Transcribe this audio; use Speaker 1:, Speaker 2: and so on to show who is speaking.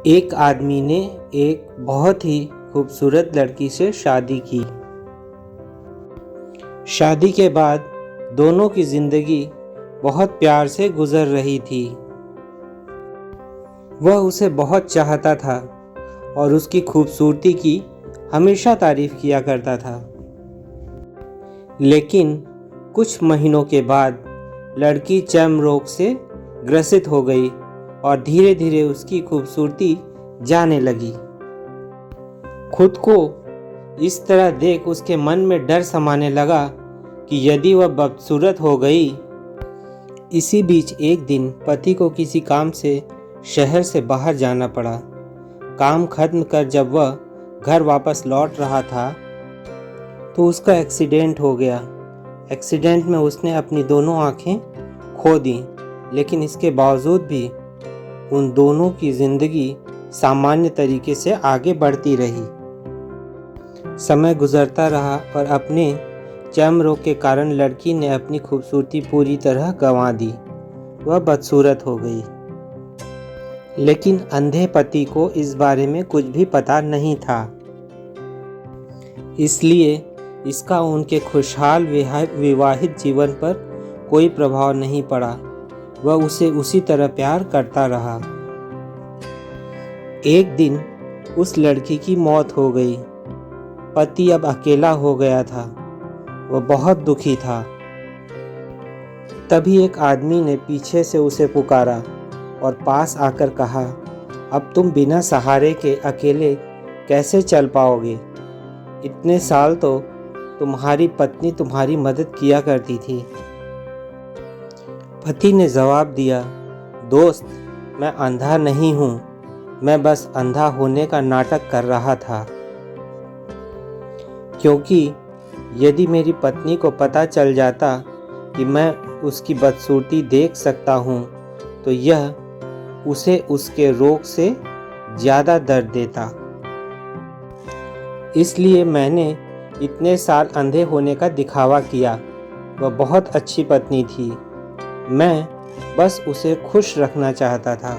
Speaker 1: एक आदमी ने एक बहुत ही खूबसूरत लड़की से शादी की। शादी के बाद दोनों की जिंदगी बहुत प्यार से गुजर रही थी। वह उसे बहुत चाहता था और उसकी खूबसूरती की हमेशा तारीफ किया करता था। लेकिन कुछ महीनों के बाद लड़की चर्म रोग से ग्रसित हो गई और धीरे धीरे उसकी खूबसूरती जाने लगी। खुद को इस तरह देख उसके मन में डर समाने लगा कि यदि वह बदसूरत हो गई। इसी बीच एक दिन पति को किसी काम से शहर से बाहर जाना पड़ा। काम खत्म कर जब वह घर वापस लौट रहा था तो उसका एक्सीडेंट हो गया। एक्सीडेंट में उसने अपनी दोनों आंखें खो दी, लेकिन इसके बावजूद भी उन दोनों की जिंदगी सामान्य तरीके से आगे बढ़ती रही। समय गुजरता रहा और अपने चर्म रोग के कारण लड़की ने अपनी खूबसूरती पूरी तरह गंवा दी। वह बदसूरत हो गई। लेकिन अंधे पति को इस बारे में कुछ भी पता नहीं था, इसलिए इसका उनके खुशहाल विवाहित जीवन पर कोई प्रभाव नहीं पड़ा। वह उसे उसी तरह प्यार करता रहा। एक दिन उस लड़की की मौत हो गई। पति अब अकेला हो गया था। वह बहुत दुखी था। तभी एक आदमी ने पीछे से उसे पुकारा और पास आकर कहा, अब तुम बिना सहारे के अकेले कैसे चल पाओगे? इतने साल तो तुम्हारी पत्नी तुम्हारी मदद किया करती थी। पति ने जवाब दिया, दोस्त, मैं अंधा नहीं हूँ, मैं बस अंधा होने का नाटक कर रहा था। क्योंकि यदि मेरी पत्नी को पता चल जाता कि मैं उसकी बदसूरती देख सकता हूँ तो यह उसे उसके रोग से ज़्यादा दर्द देता। इसलिए मैंने इतने साल अंधे होने का दिखावा किया। वह बहुत अच्छी पत्नी थी। मैं बस उसे खुश रखना चाहता था।